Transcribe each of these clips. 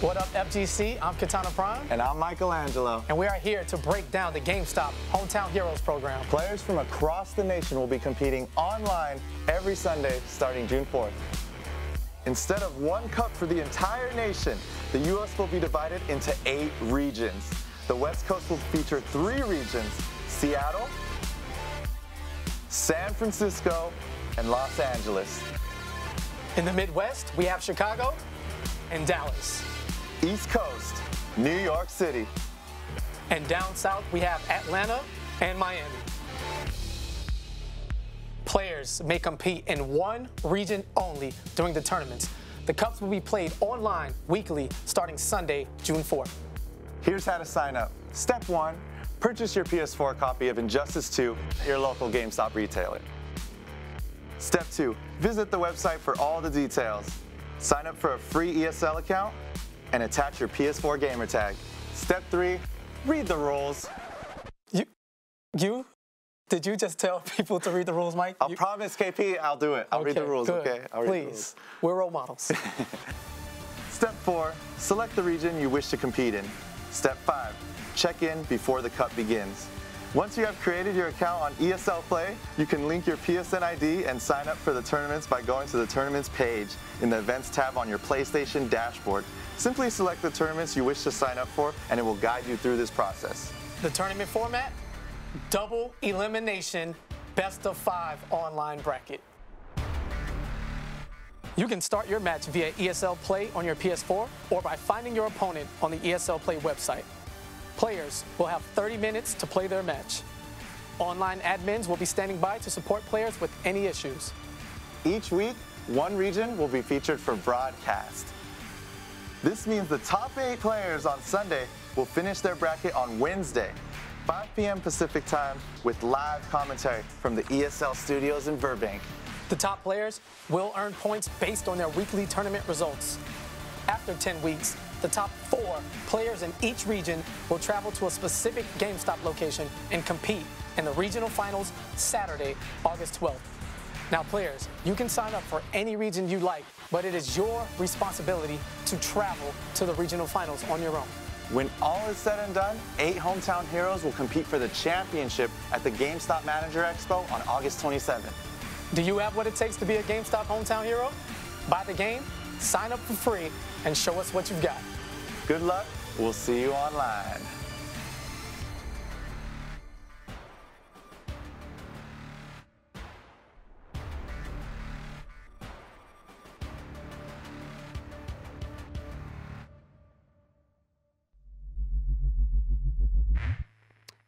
What up, FGC? I'm Katana Prime. And I'm Michelangelo. And we are here to break down the GameStop Hometown Heroes program. Players from across the nation will be competing online every Sunday starting June 4th. Instead of one cup for the entire nation, the U.S. will be divided into 8 regions. The West Coast will feature 3 regions: Seattle, San Francisco, and Los Angeles. In the Midwest, we have Chicago and Dallas. East Coast, New York City. And down south, we have Atlanta and Miami. Players may compete in one region only during the tournaments. The cups will be played online weekly starting Sunday, June 4th. Here's how to sign up. Step 1, purchase your PS4 copy of Injustice 2 at your local GameStop retailer. Step 2, visit the website for all the details. Sign up for a free ESL account and attach your PS4 gamer tag. Step 3, read the rules. Did you just tell people to read the rules, Mike? I'll promise, KP, I'll do it. I'll read the rules, good. okay? I'll read Please, the rules. we're role models. Step 4, select the region you wish to compete in. Step 5, check in before the cup begins. Once you have created your account on ESL Play, you can link your PSN ID and sign up for the tournaments by going to the tournaments page in the events tab on your PlayStation dashboard. Simply select the tournaments you wish to sign up for and it will guide you through this process. The tournament format: double elimination, best of 5 online bracket. You can start your match via ESL Play on your PS4 or by finding your opponent on the ESL Play website. Players will have 30 minutes to play their match. Online admins will be standing by to support players with any issues. Each week, one region will be featured for broadcast. This means the top 8 players on Sunday will finish their bracket on Wednesday, 5 p.m. Pacific time, with live commentary from the ESL studios in Burbank. The top players will earn points based on their weekly tournament results. After 10 weeks, the top 4 players in each region will travel to a specific GameStop location and compete in the regional finals Saturday, August 12th. Now, players, you can sign up for any region you like, but it is your responsibility to travel to the regional finals on your own. When all is said and done, 8 hometown heroes will compete for the championship at the GameStop Manager Expo on August 27th. Do you have what it takes to be a GameStop hometown hero? Buy the game, sign up for free, and show us what you've got. Good luck. We'll see you online.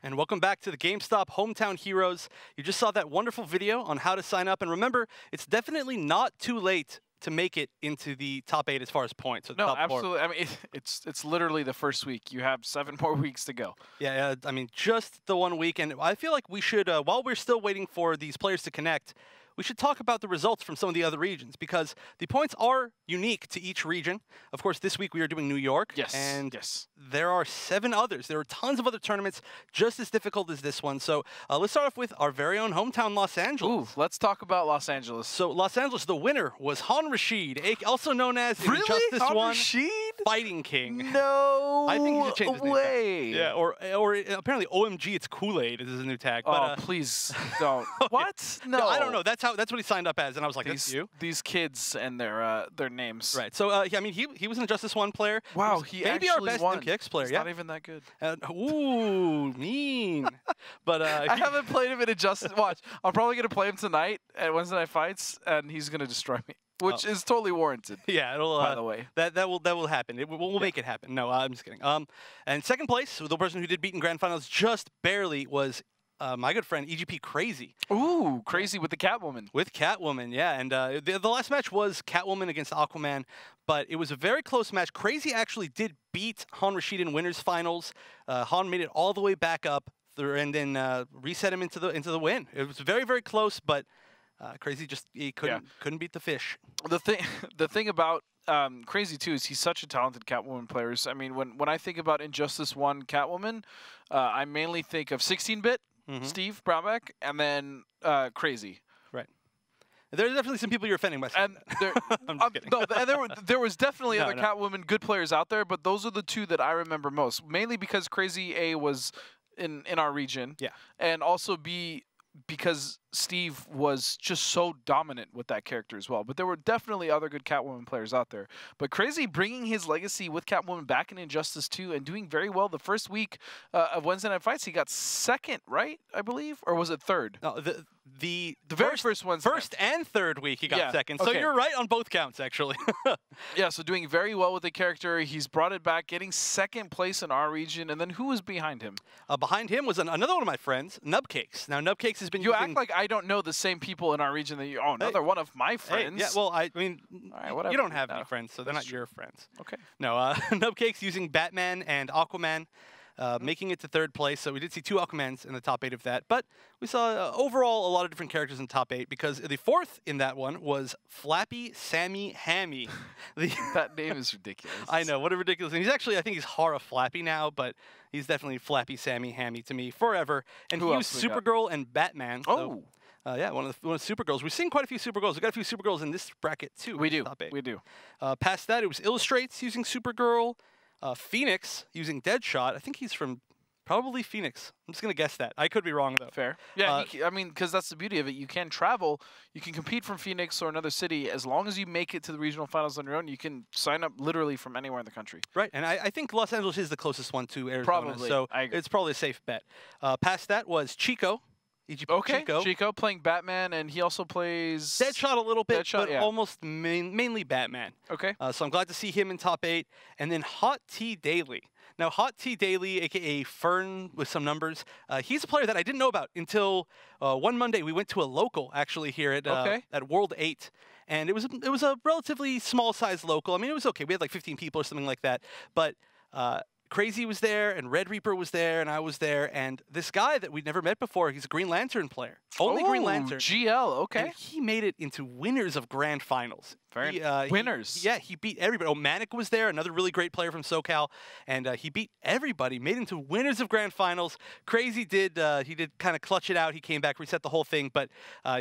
And welcome back to the GameStop Hometown Heroes. You just saw that wonderful video on how to sign up. And remember, it's definitely not too late to make it into the top 8 as far as points. No, absolutely. I mean, it's literally the first week. You have 7 more weeks to go. Yeah, I mean, just the 1 week. And I feel like we should, while we're still waiting for these players to connect, we should talk about the results from some of the other regions because the points are unique to each region. Of course, this week we are doing New York. Yes. And yes. There are 7 others. There are tons of other tournaments just as difficult as this one. So let's start off with our very own hometown, Los Angeles. Ooh, let's talk about Los Angeles. So Los Angeles, the winner was Han Rashid, also known as Injustice Han 1 Rashid? Fighting King. No I think he should change his name way. tag. Yeah, or apparently OMG, it's Kool-Aid is his new tag. Oh, But, please don't. What? No. I don't know. That's what he signed up as, and I was like, that's you. These kids and their names. Right. So I mean, he was an Injustice 1 player. Wow, he maybe actually our best won. MKX player. He's yeah. not even that good. Ooh, mean. But I haven't played him in Injustice. Watch, I'm probably gonna play him tonight at Wednesday Night Fights, and he's gonna destroy me, which is totally warranted. Yeah, it'll. By the way, that will happen. We'll make it happen. No, I'm just kidding. And second place, the person who did beat in grand finals just barely was my good friend EGP Crazy. Ooh, Crazy with the Catwoman. With Catwoman, yeah. And the last match was Catwoman against Aquaman, but it was a very close match. Crazy actually did beat Han Rashid in winners finals. Han made it all the way back up and then reset him into the win. It was very, very close, but Crazy just couldn't beat the fish. The thing about Crazy too is he's such a talented Catwoman player. I mean, when I think about Injustice 1 Catwoman, I mainly think of 16-bit Steve Brownback and then Crazy. Right. There's definitely some people you're offending by saying And that. I'm just kidding. no, there was definitely other No. Catwoman good players out there, but those are the two that I remember most. Mainly because Crazy A was in our region. Yeah. And also because Steve was just so dominant with that character as well. But there were definitely other good Catwoman players out there. But Crazy bringing his legacy with Catwoman back in Injustice 2 and doing very well the first week of Wednesday Night Fights, he got second, right? I believe, or was it third? No, the very first Wednesday first and third week he got Yeah, second. So okay. you're right on both counts, actually. Yeah, so doing very well with the character. He's brought it back, getting second place in our region. And then who was behind him? Behind him was another one of my friends, Nubcakes. Now, Nubcakes has been You using... act like I don't know the same people in our region that you. Oh, another one of my friends. Hey, yeah, well, I mean, All right, whatever. you don't have No, any friends, so they're that's not your friends. Okay. No, Nubcakes using Batman and Aquaman, making it to third place. So we did see 2 Aquamans in the top 8 of that. But we saw overall a lot of different characters in top 8 because the fourth in that one was Flappy Sammy Hammy. That name is ridiculous. I know, what a ridiculous name. He's actually, I think he's Horror Flappy now, but he's definitely Flappy Sammy Hammy to me forever. And Who he else used we got? Supergirl and Batman. Oh. So, yeah, one of the Supergirls. We've seen quite a few Supergirls. We've got a few Supergirls in this bracket too. We do. Top 8. We do. Past that, it was Illustrates using Supergirl. Phoenix using Deadshot. I think he's from probably Phoenix. I'm just going to guess that. I could be wrong, though. Fair. Yeah, I mean, because that's the beauty of it. You can travel. You can compete from Phoenix or another city. As long as you make it to the regional finals on your own, you can sign up literally from anywhere in the country. Right, and I think Los Angeles is the closest one to Arizona. Probably. So I agree. it's probably a safe bet. Past that was Chico. Okay, Chico playing Batman, and he also plays... Deadshot a little bit, Deadshot, but yeah. almost mainly Batman. Okay. So I'm glad to see him in top 8. And then Hot T Daily. Now, Hot T Daily, a.k.a. Fern with some numbers, he's a player that I didn't know about until one Monday. We went to a local, actually, here at World 8. And it was a relatively small-sized local. I mean, it was okay. We had like 15 people or something like that. But... Crazy was there, and Red Reaper was there, and I was there, and this guy that we'd never met before, he's a Green Lantern player. Only Green Lantern. GL, okay. And he made it into winners of grand finals. Winners. He beat everybody. Oh, Manic was there, another really great player from SoCal, and he beat everybody, made it into winners of grand finals. Crazy did kind of clutch it out. He came back, reset the whole thing, but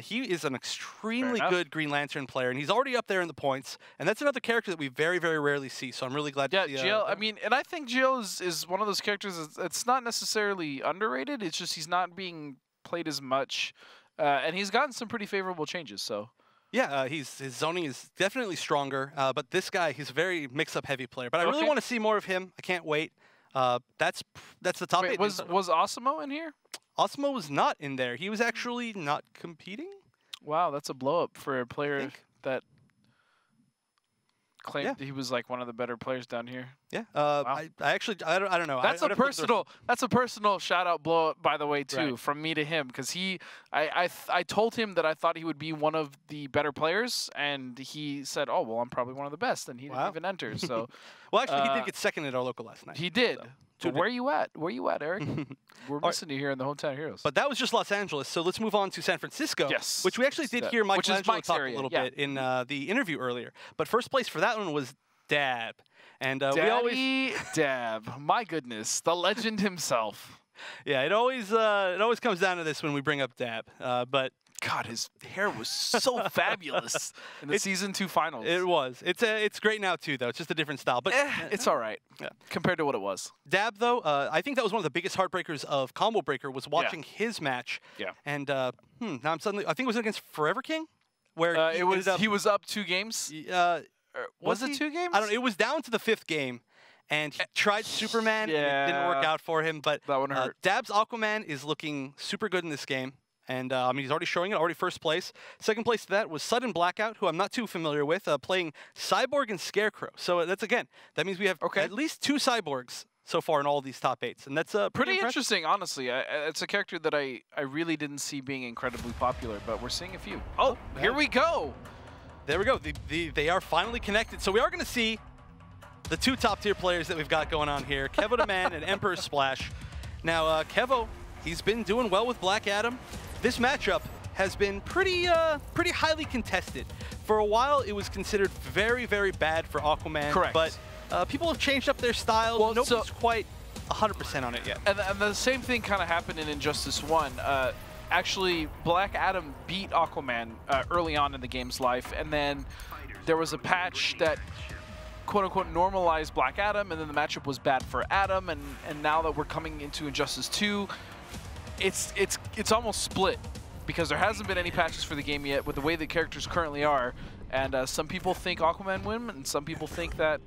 he is an extremely good Green Lantern player, and he's already up there in the points, and that's another character that we very, very rarely see, so I'm really glad to see. GL, I mean, and I think GL is one of those characters it's not necessarily underrated, it's just he's not being played as much, and he's gotten some pretty favorable changes, so... Yeah, his zoning is definitely stronger, but this guy, he's a very mix-up heavy player. But I really want to see more of him. I can't wait. That's the top 8. Was Osimo in here? Osimo was not in there. He was actually not competing. Wow, that's a blow-up for a player that claimed he was like one of the better players down here. Yeah. Wow. I don't know. That's a personal shout-out blow-up, by the way, too, from me to him, because I told him that I thought he would be one of the better players, and he said, "Oh, well, I'm probably one of the best," and he didn't even enter. So, well, actually, he did get second at our local last night. He did. So where you at? Where you at, Eric? We're missing you here in the Hometown Heroes. But that was just Los Angeles, so let's move on to San Francisco, which we actually did hear Michelangelo talk a little bit in the interview earlier. But first place for that one was Dab. And Dab, my goodness, the legend himself. Yeah, it always comes down to this when we bring up Dab. But God, his hair was so fabulous in the Season 2 finals. It was. It's great now too, though. It's just a different style. But it's all right compared to what it was. Dab, though, I think that was one of the biggest heartbreakers of Combo Breaker was watching his match. Yeah. And now I'm suddenly, I think it was against Forever King, where he was up 2 games. Was it 2 games? I don't know. It was down to the 5th game. And he tried Superman, and it didn't work out for him. But that one hurt. Dab's Aquaman is looking super good in this game. And I mean, he's already showing it, already first place. Second place to that was Sudden Blackout, who I'm not too familiar with, playing Cyborg and Scarecrow. So that means we have at least 2 Cyborgs so far in all of these top 8s. And that's pretty interesting, honestly. It's a character that I really didn't see being incredibly popular, but we're seeing a few. Oh, here we go. There we go. They are finally connected. So we are going to see the 2 top-tier players that we've got going on here, Kevodaman and Emperor Splash. Now, Kevo, he's been doing well with Black Adam. This matchup has been pretty highly contested. For a while, it was considered very, very bad for Aquaman. Correct. But people have changed up their style. Well, nobody's quite 100% on it yet. And the same thing kind of happened in Injustice 1. actually, Black Adam beat Aquaman early on in the game's life, and then there was a patch that quote-unquote normalized Black Adam, and then the matchup was bad for Adam, and now that we're coming into Injustice 2, it's almost split, because there hasn't been any patches for the game yet with the way the characters currently are, and some people think Aquaman win, and some people think that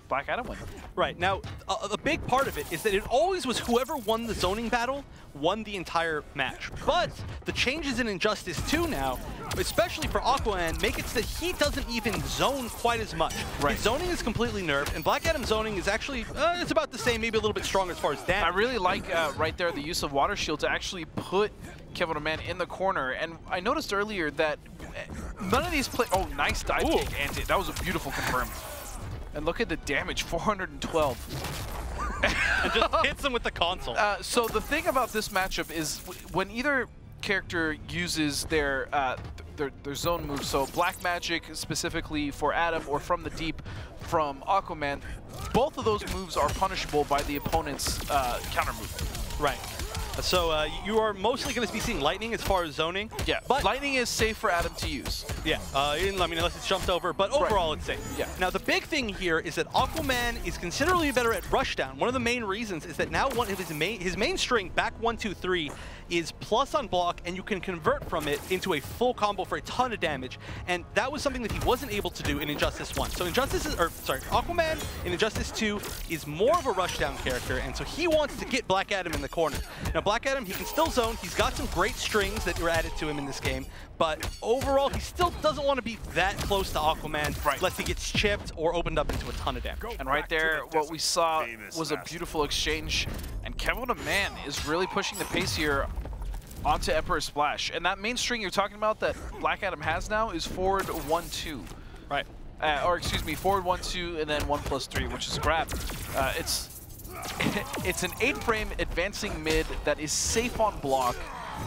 Black Adam win. Right. Now, a big part of it is that it always was whoever won the zoning battle won the entire match. But the changes in Injustice 2 now, especially for Aquaman, make it so that he doesn't even zone quite as much. Right. His zoning is completely nerfed, and Black Adam zoning is actually, it's about the same, maybe a little bit stronger as far as damage. I really like right there the use of Water Shield to actually put Kevodaman in the corner, and I noticed earlier that none of these oh, nice dive kick, Anti. That was a beautiful confirm. And look at the damage, 412. And just hits him with the console. So the thing about this matchup is when either character uses their zone move, so Black Magic specifically for Adam or From the Deep from Aquaman, both of those moves are punishable by the opponent's counter move. Right. So you are mostly going to be seeing Lightning as far as zoning. Yeah, but Lightning is safe for Adam to use. Yeah, I mean, unless it's jumped over, but overall it's safe. Yeah. Now, the big thing here is that Aquaman is considerably better at rushdown. One of the main reasons is that now one of his main string, back 1, 2, 3, is plus on block, and you can convert from it into a full combo for a ton of damage. And that was something that he wasn't able to do in Injustice 1. So Aquaman in Injustice 2 is more of a rushdown character, and so he wants to get Black Adam in the corner. Now, Black Adam, he can still zone. He's got some great strings that were added to him in this game, but overall, he still doesn't want to be that close to Aquaman unless he gets chipped or opened up into a ton of damage. And right there, what we saw was a beautiful exchange, and Kevodaman is really pushing the pace here onto Emperor Splash. And that main string you're talking about that Black Adam has now is forward 1-2. Right. Or excuse me, forward 1-2 and then 1+3, which is a grab. It's an 8-frame advancing mid that is safe on block,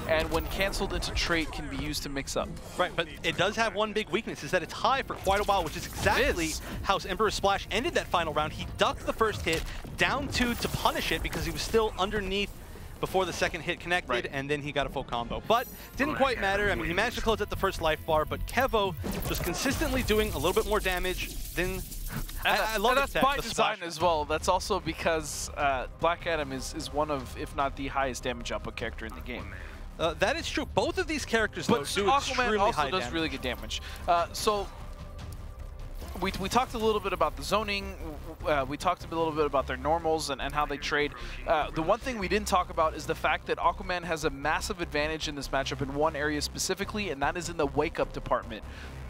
and when canceled into trait can be used to mix up. Right, but it does have one big weakness, is that it's high for quite a while, which is exactly how Emperor Splash ended that final round. He ducked the first hit, down 2 to punish it because he was still underneath before the second hit connected, and then he got a full combo. But didn't quite matter. I mean, he managed to close at the first life bar, but Kevo was consistently doing a little bit more damage than... I love that's by the design splash. as well. That's also because Black Adam is one of, if not the highest damage output character in the game. That is true. Both of these characters, though, do Aquaman extremely also high does damage. really good damage. So we talked a little bit about the zoning. We talked a little bit about their normals and how they trade. The one thing we didn't talk about is the fact that Aquaman has a massive advantage in this matchup in one area specifically, and that is in the wake-up department.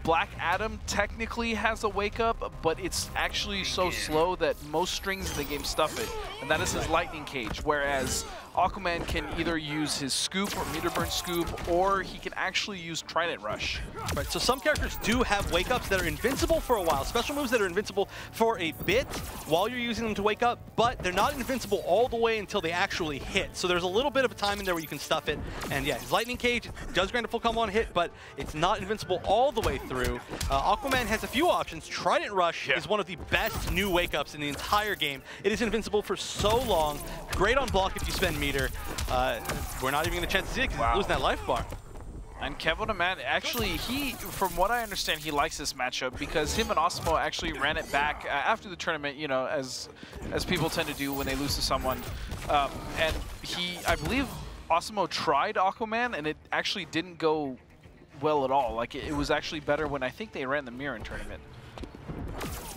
Black Adam technically has a wake-up, but it's actually so slow that most strings in the game stuff it, and that is his Lightning Cage, whereas Aquaman can either use his Scoop or Meter Burn Scoop, or he can actually use Trident Rush. Right, so some characters do have wake-ups that are invincible for a while, special moves that are invincible for a bit while you're using them to wake up, but they're not invincible all the way until they actually hit. So there's a little bit of a time in there where you can stuff it, and yeah, his Lightning Cage does grant a full combo on hit, but it's not invincible all the way through. Aquaman has a few options. Trident Rush is one of the best new wake-ups in the entire game. It is invincible for so long, great on block if you spend meter. We're not even going to chance to see it because he's losing that life bar. And Kevodaman, actually, from what I understand, he likes this matchup because him and Osmo actually ran it back after the tournament, you know, as people tend to do when they lose to someone. And I believe Osmo tried Aquaman, and it actually didn't go well at all. Like, it was actually better when I think they ran the Mirren tournament.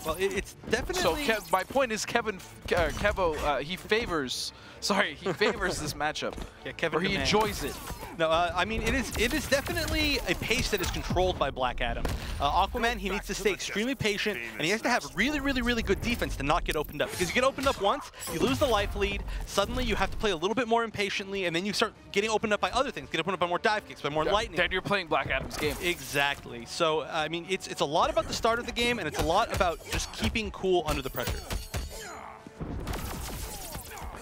Well, it's definitely... So my point is Kevo, he favors this matchup. Yeah, Kevin or he Demand. enjoys it. No, I mean, it is definitely a pace that is controlled by Black Adam. Aquaman, he needs to stay extremely patient, and he has to have really, really, really good defense to not get opened up. Because you get opened up once, you lose the life lead, suddenly you have to play a little bit more impatiently, and then you start getting opened up by other things. Get opened up by more dive kicks, by more lightning. Then you're playing Black Adam's game. Exactly. So, I mean, it's a lot about the start of the game, and it's a lot about just keeping cool under the pressure.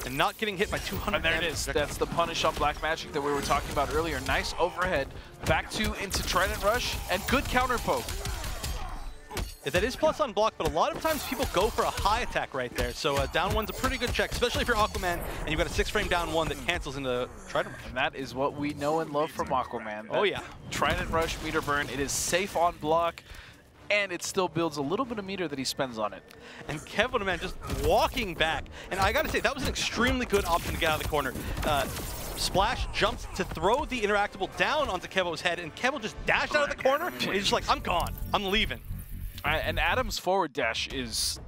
And not getting hit by 200 And there it is. That's the punish on Black Magic that we were talking about earlier. Nice overhead. Back 2 into Trident Rush. And good counter poke. That is plus on block, but a lot of times people go for a high attack right there. So down one's a pretty good check, especially if you're Aquaman and you've got a 6-frame down one that cancels into Trident Rush. And that is what we know and love from Aquaman. Oh yeah. Trident Rush, meter burn, it is safe on block, and it still builds a little bit of meter that he spends on it. And Kevodaman just walking back. And I gotta say, that was an extremely good option to get out of the corner. Splash jumps to throw the interactable down onto Kevo's head, and Kevo just dashed out of the corner, and he's just like, I'm gone, I'm leaving. And Adam's forward dash is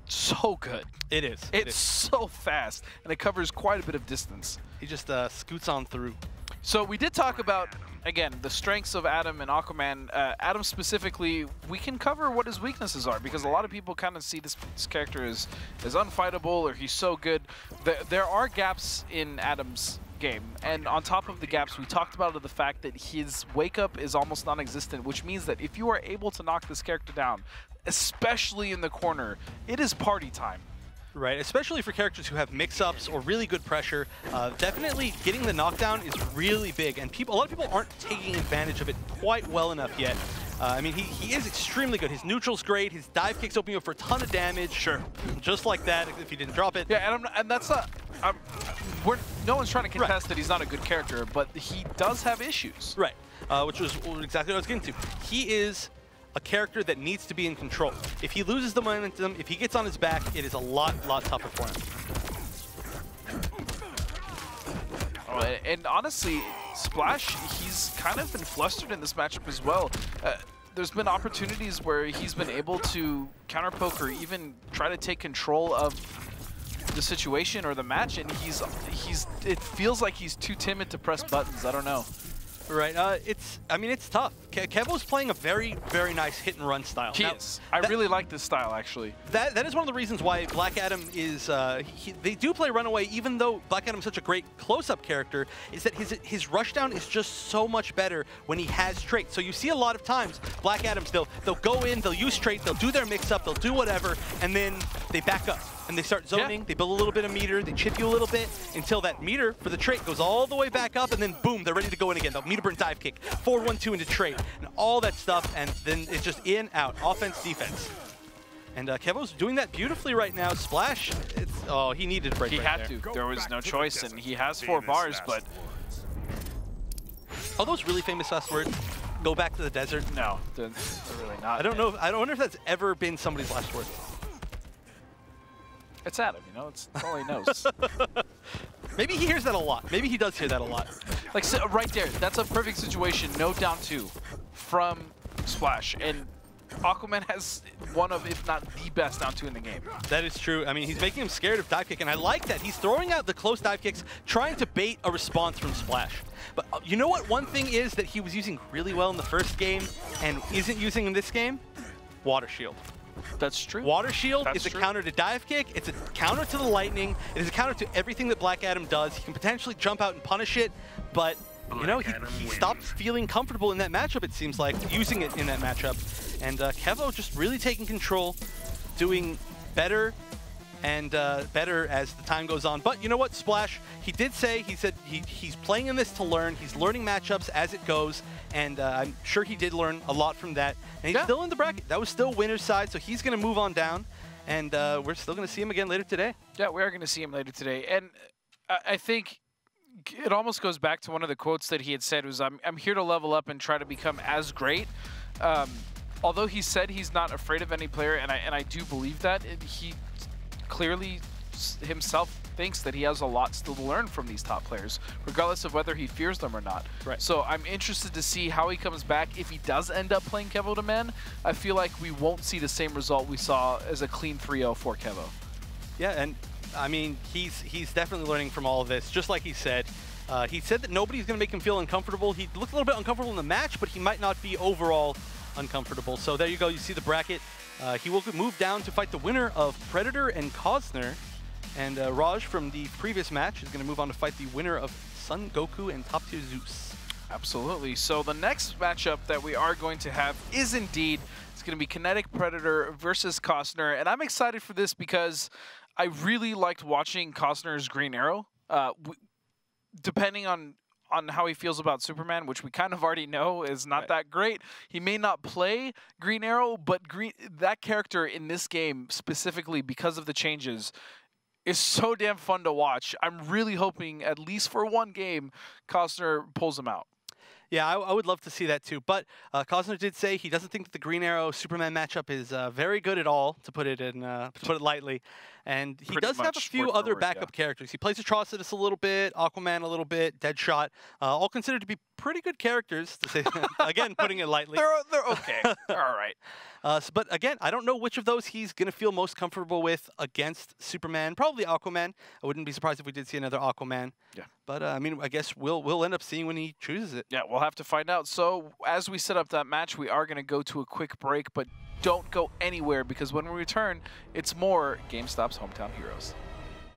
so good. It is. It's so fast, and it covers quite a bit of distance. He just scoots on through. So we did talk about, again, the strengths of Adam and Aquaman. Adam specifically, we can cover what his weaknesses are, because a lot of people kind of see this character as unfightable, or he's so good. There are gaps in Adam's game, and on top of the gaps, we talked about the fact that his wake up is almost non-existent, which means that if you are able to knock this character down, especially in the corner, it is party time. Right, especially for characters who have mix-ups or really good pressure. Definitely getting the knockdown is really big, and a lot of people aren't taking advantage of it quite well enough yet. I mean, he is extremely good. His neutral's great. His dive kicks open you up for a ton of damage. Sure. Just like that, if he didn't drop it. Yeah, and that's not... no one's trying to contest that he's not a good character, but he does have issues. Right, which was exactly what I was getting to. He is a character that needs to be in control. If he loses the momentum, if he gets on his back, it is a lot tougher for him. Oh, and honestly, Splash, he's kind of been flustered in this matchup as well. There's been opportunities where he's been able to counter poke or even try to take control of the situation or the match, and it feels like he's too timid to press buttons. I don't know. Right, I mean, it's tough. Kevo's playing a very, very nice hit and run style. He is. I really like this style, actually. That is one of the reasons why Black Adam is, they do play Runaway, even though Black Adam's such a great close-up character, is that his rushdown is just so much better when he has traits. So you see a lot of times, Black Adams, they'll go in, they'll use traits, they'll do their mix-up, they'll do whatever, and then they back up. And they start zoning, they build a little bit of meter, they chip you a little bit until that meter for the trait goes all the way back up, and then boom, they're ready to go in again. They'll meter burn dive kick, 4-1-2 into trait, and all that stuff, and then it's just in, out, offense, defense. And Kevo's doing that beautifully right now. Splash, oh, he needed to break He right had there. to. There was no choice, and he has 4 bars, but... Are those really famous last words? Go back to the desert? No, they're really not. I don't know. I don't wonder if that's ever been somebody's last word. It's Adam, you know, it's all he knows. Maybe he hears that a lot. Maybe he does hear that a lot. Like, so right there, that's a perfect situation. No down 2 from Splash. And Aquaman has one of, if not the best down 2 in the game. That is true. I mean, he's making him scared of dive kick, and I like that. He's throwing out the close dive kicks, trying to bait a response from Splash. But you know what one thing is that he was using really well in the first game and isn't using in this game? Water Shield. That's true. Water Shield is a counter to dive kick, it's a counter to the lightning, it is a counter to everything that Black Adam does. He can potentially jump out and punish it, but you know, he stopped feeling comfortable in that matchup, it seems like, using it in that matchup. And Kevo just really taking control, doing better and better as the time goes on. But you know what, Splash, he said he's playing in this to learn. He's learning matchups as it goes, and I'm sure he did learn a lot from that. And he's still in the bracket. That was still winner's side, so he's going to move on down, and we're still going to see him again later today. Yeah, we are going to see him later today. And I think it almost goes back to one of the quotes that he had said was, I'm here to level up and try to become as great. Although he said he's not afraid of any player, and I do believe that, he clearly himself thinks that he has a lot still to learn from these top players, regardless of whether he fears them or not. Right. So I'm interested to see how he comes back. If he does end up playing Kevodaman, I feel like we won't see the same result we saw as a clean 3-0 for Kevo. Yeah, and I mean, he's definitely learning from all of this, just like he said. He said that nobody's going to make him feel uncomfortable. He looked a little bit uncomfortable in the match, but he might not be overall uncomfortable. So there you go. You see the bracket. He will move down to fight the winner of Predator and Cosner. And Raj from the previous match is going to move on to fight the winner of Son Goku and Top Tier Zeus. Absolutely. So the next matchup that we are going to have is indeed, it's going to be Kinetic Predator versus Cosner. And I'm excited for this because I really liked watching Cosner's Green Arrow. Depending on on how he feels about Superman, which we kind of already know is not that great. He may not play Green Arrow, but that character in this game specifically because of the changes is so damn fun to watch. I'm really hoping, at least for one game, Costner pulls him out. Yeah, I would love to see that too. But Costner did say he doesn't think that the Green Arrow Superman matchup is very good at all, to put it lightly. And he does have a few other backup characters. He plays Atrocitus a little bit, Aquaman a little bit, Deadshot, all considered to be pretty good characters. To say again, putting it lightly. They're okay. All right. But again, I don't know which of those he's going to feel most comfortable with against Superman. Probably Aquaman. I wouldn't be surprised if we did see another Aquaman. Yeah. But I mean, I guess we'll end up seeing when he chooses it. Yeah, we'll have to find out. So as we set up that match, we are going to go to a quick break, but don't go anywhere because when we return, it's more GameStop's Hometown Heroes.